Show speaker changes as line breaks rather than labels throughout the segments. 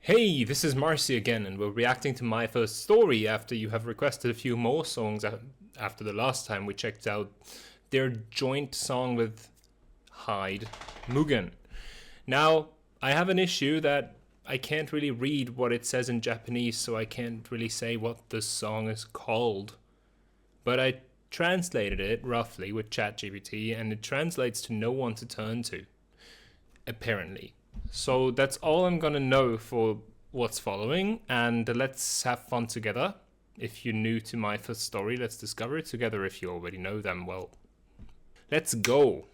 Hey, this is MarCee again, and we're reacting to my first story after you have requested a few more songs after the last time we checked out their joint song with Hyde, Mugen. Now, I have an issue that I can't really read what it says in Japanese, so I can't really say what the song is called. But I translated it roughly with ChatGPT, and it translates to no one to turn to, apparently. So that's all I'm gonna know for what's following, and let's have fun together. If you're new to my first story, let's discover it together. If you already know them, well, let's go.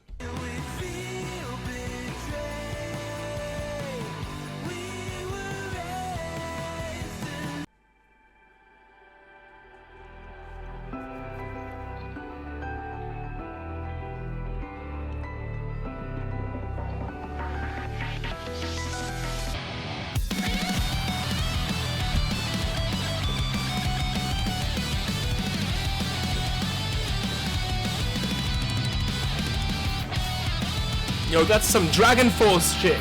Yo, that's some Dragon Force shit.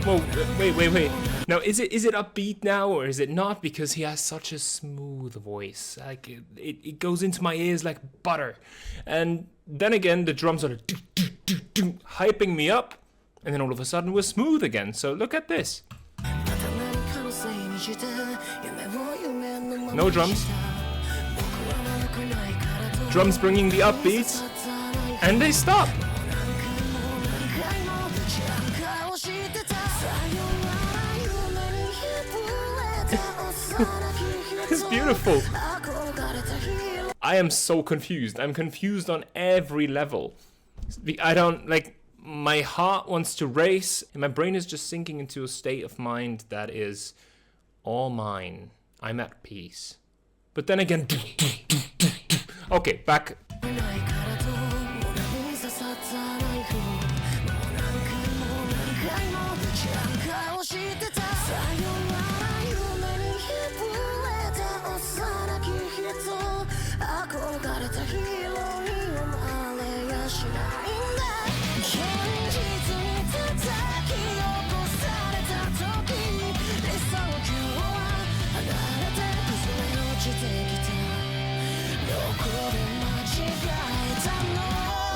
Whoa, wait. Now, is it upbeat now, or is it not? Because he has such a smooth voice. Like, it goes into my ears like butter. And then again, the drums are hyping me up. And then all of a sudden we're smooth again, so look at this. No drums. Drums bringing the upbeats, and they stop. It's beautiful. I am so confused. I'm confused on every level. I don't, like... My heart wants to race, and my brain is just sinking into a state of mind that is all mine. I'm at peace. But then again... Okay, back...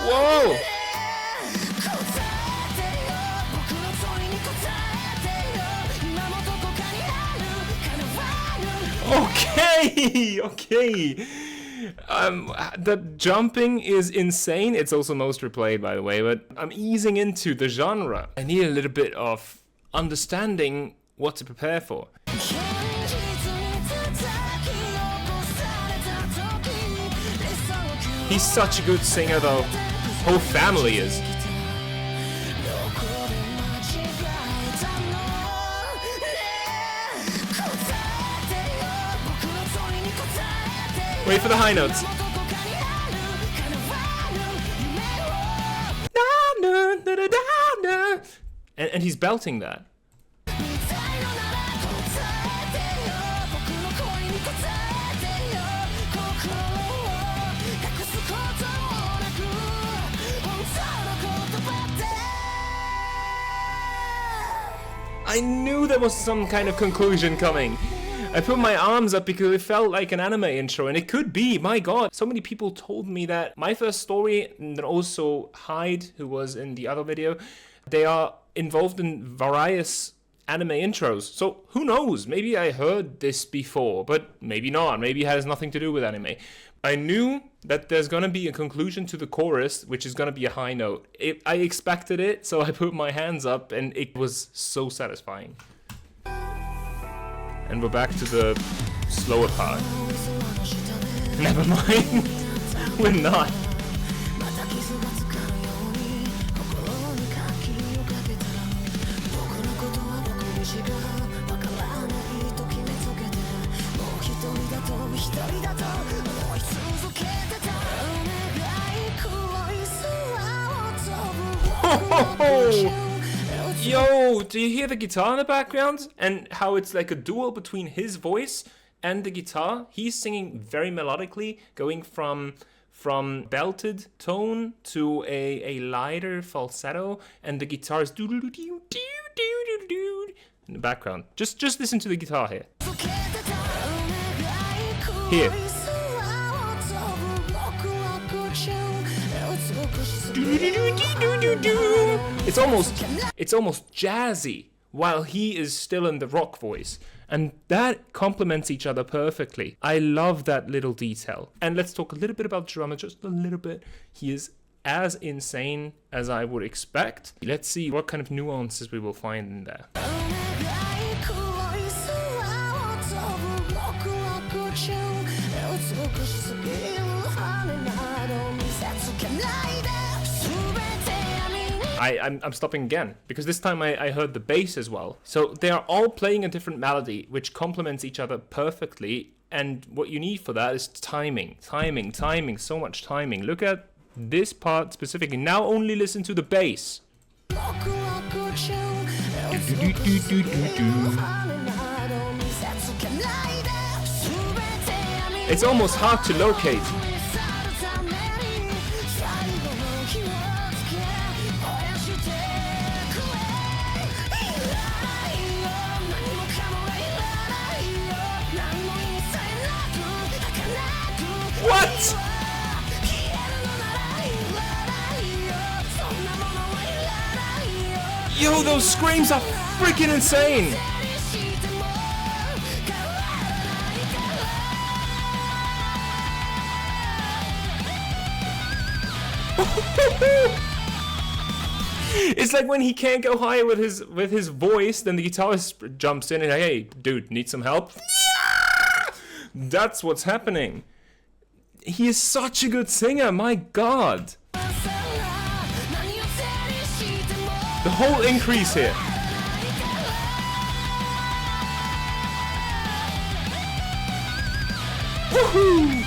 Whoa! Okay. The jumping is insane. It's also most replayed, by the way, but I'm easing into the genre. I need a little bit of understanding what to prepare for. He's such a good singer, though. Whole family is. Wait for the high notes. And he's belting that. I knew there was some kind of conclusion coming. I put my arms up because it felt like an anime intro, and it could be, my god. So many people told me that my first story, and then also Hyde, who was in the other video, they are involved in various anime intros. So who knows, maybe I heard this before, but maybe not. Maybe it has nothing to do with anime. I knew that there's gonna be a conclusion to the chorus, which is gonna be a high note. I expected it, so I put my hands up, and it was so satisfying. And we're back to the slower part. Never mind. We're not. Yo, do you hear the guitar in the background? And how it's like a duel between his voice and the guitar? He's singing very melodically, going from belted tone to a lighter falsetto, and the guitar is in the background. Just listen to the guitar here. Here. It's almost jazzy while he is still in the rock voice, and that complements each other perfectly. I love that little detail. And let's talk a little bit about drummer, just a little bit. He is as insane as I would expect. Let's see what kind of nuances we will find in there. I'm stopping again, because this time I heard the bass as well. So they are all playing a different melody, which complements each other perfectly. And what you need for that is timing, so much timing. Look at this part specifically. Now only listen to the bass. It's almost hard to locate. What? Yo, those screams are freaking insane! It's like when he can't go higher with his voice, then the guitarist jumps in and like, hey, dude, need some help? That's what's happening. He is such a good singer, my god. The whole increase here. Woohoo!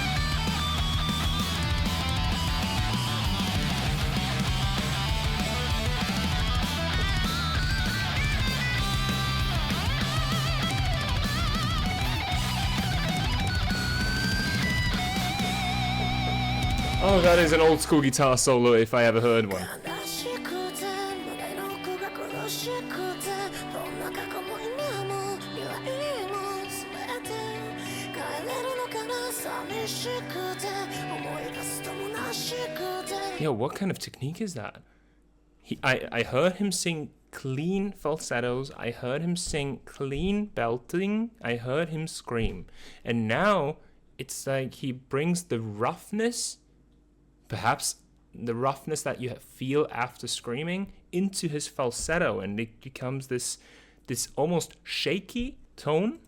Oh, that is an old school guitar solo if I ever heard one. Yo, what kind of technique is that? I heard him sing clean falsettos, I heard him sing clean belting, I heard him scream. And now it's like he brings the roughness, perhaps the roughness that you feel after screaming, into his falsetto, and it becomes this almost shaky tone.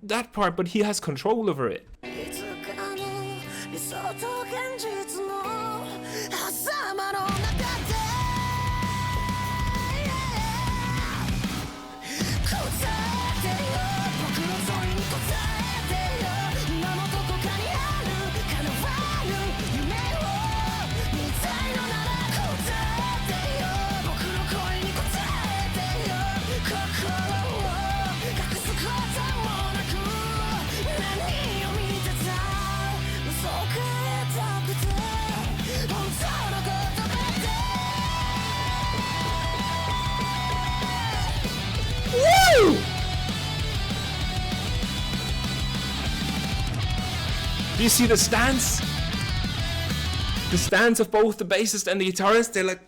That part, but he has control over it. Woo! Do you see the stance? The stance of both the bassist and the guitarist, they're like,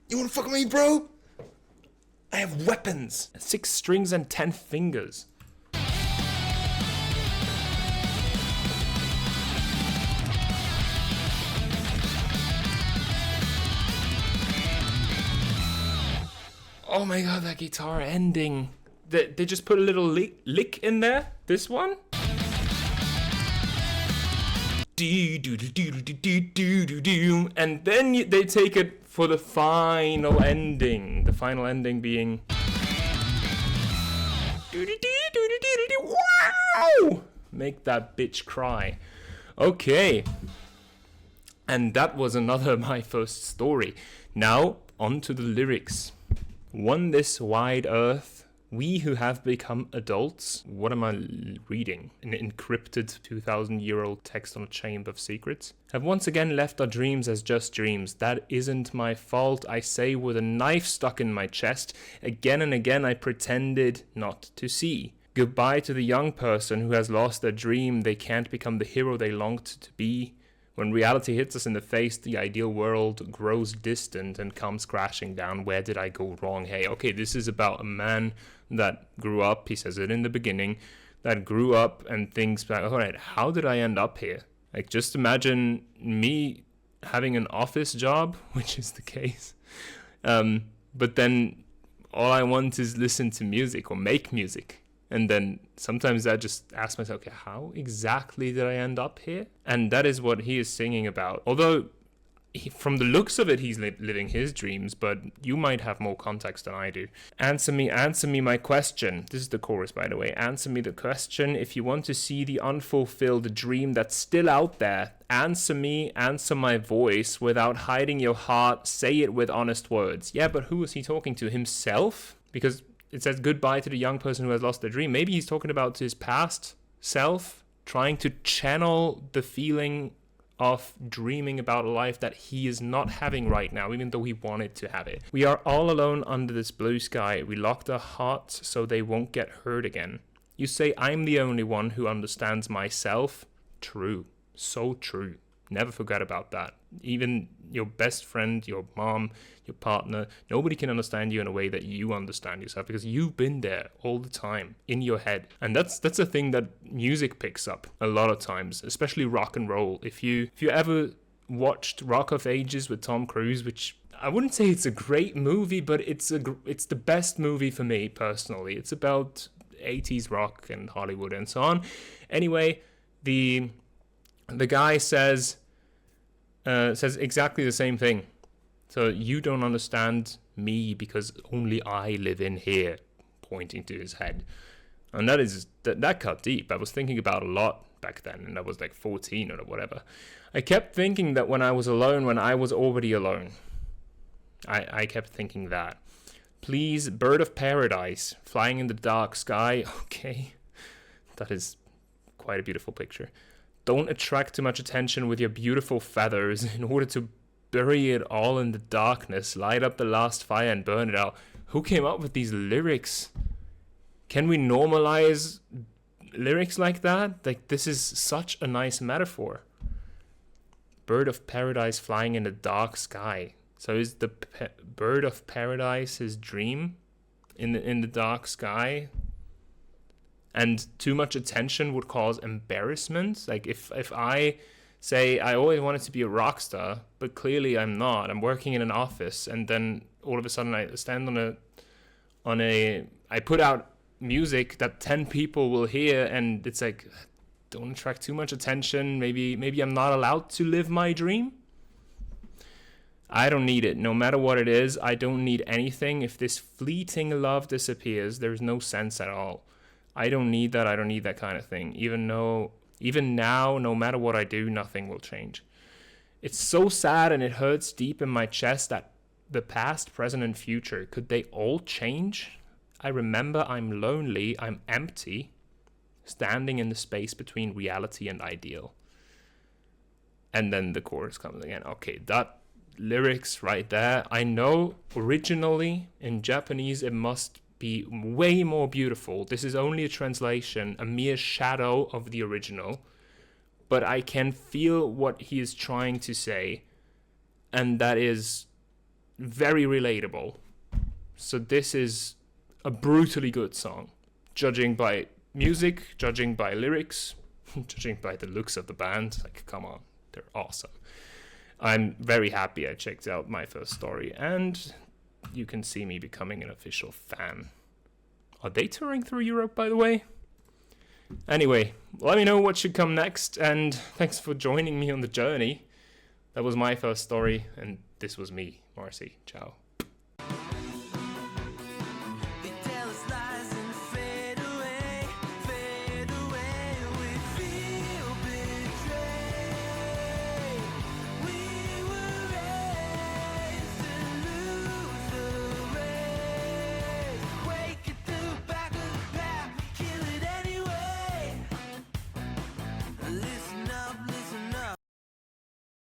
you wanna fuck with me, bro? I have weapons. 6 strings and 10 fingers. Oh my god, that guitar ending. They just put a little lick in there. This one. And then they take it for the final ending. The final ending being... Wow! Make that bitch cry. Okay. And that was another My First Story. Now, on to the lyrics. On this wide earth, we who have become adults... What am I reading? An encrypted 2,000-year-old text on a chamber of secrets? Have once again left our dreams as just dreams. That isn't my fault, I say with a knife stuck in my chest. Again and again I pretended not to see. Goodbye to the young person who has lost their dream. They can't become the hero they longed to be. When reality hits us in the face, the ideal world grows distant and comes crashing down. Where did I go wrong? Hey, okay, this is about a man that grew up, he says it in the beginning, that grew up and thinks back, all right, how did I end up here? Like, just imagine me having an office job, which is the case. But then all I want is listen to music or make music. And then sometimes I just ask myself, okay, how exactly did I end up here? And that is what he is singing about. Although, from the looks of it, he's living his dreams, but you might have more context than I do. Answer me my question. This is the chorus, by the way. Answer me the question. If you want to see the unfulfilled dream that's still out there, answer me, answer my voice without hiding your heart. Say it with honest words. Yeah, but who is he talking to? Himself? Because it says goodbye to the young person who has lost their dream. Maybe he's talking about his past self, trying to channel the feeling of dreaming about a life that he is not having right now, even though he wanted to have it. We are all alone under this blue sky. We locked our hearts so they won't get hurt again. You say I'm the only one who understands myself. True. So true. Never forget about that. Even your best friend, your mom, your partner, nobody can understand you in a way that you understand yourself, because you've been there all the time in your head. And that's a thing that music picks up a lot of times, especially rock and roll. If you ever watched Rock of Ages with Tom Cruise, which I wouldn't say it's a great movie, but it's the best movie for me personally. It's about 80s rock and Hollywood and so on. Anyway, the guy says exactly the same thing. So you don't understand me because only I live in here, pointing to his head. And that cut deep. I was thinking about a lot back then, and I was like 14 or whatever. I kept thinking that when I was alone, when I was already alone. I kept thinking that. Please, bird of paradise, flying in the dark sky. Okay, that is quite a beautiful picture. Don't attract too much attention with your beautiful feathers in order to bury it all in the darkness. Light up the last fire and burn it out. Who came up with these lyrics? Can we normalize lyrics like that? Like, this is such a nice metaphor. Bird of paradise flying in the dark sky. So is the bird of paradise his dream in the dark sky? And too much attention would cause embarrassment. Like if I say I always wanted to be a rock star, but clearly I'm not. I'm working in an office, and then all of a sudden I stand I put out music that 10 people will hear, and it's like, don't attract too much attention. Maybe I'm not allowed to live my dream. I don't need it. No matter what it is, I don't need anything. If this fleeting love disappears, there's no sense at all. I don't need that. I don't need that kind of thing. Even now, no matter what I do, nothing will change. It's so sad, and it hurts deep in my chest that the past, present, and future, could they all change? I remember I'm lonely, I'm empty, standing in the space between reality and ideal. And then the chorus comes again. Okay, that lyrics right there. I know originally in Japanese it must be way more beautiful. This is only a translation, a mere shadow of the original, but I can feel what he is trying to say, and that is very relatable. So this is a brutally good song, judging by music, judging by lyrics, judging by the looks of the band. Like, come on, they're awesome. I'm very happy I checked out My First Story, and you can see me becoming an official fan. Are they touring through Europe, by the way? Anyway, let me know what should come next, and thanks for joining me on the journey. That was My First Story, and this was me, MarCee. Ciao.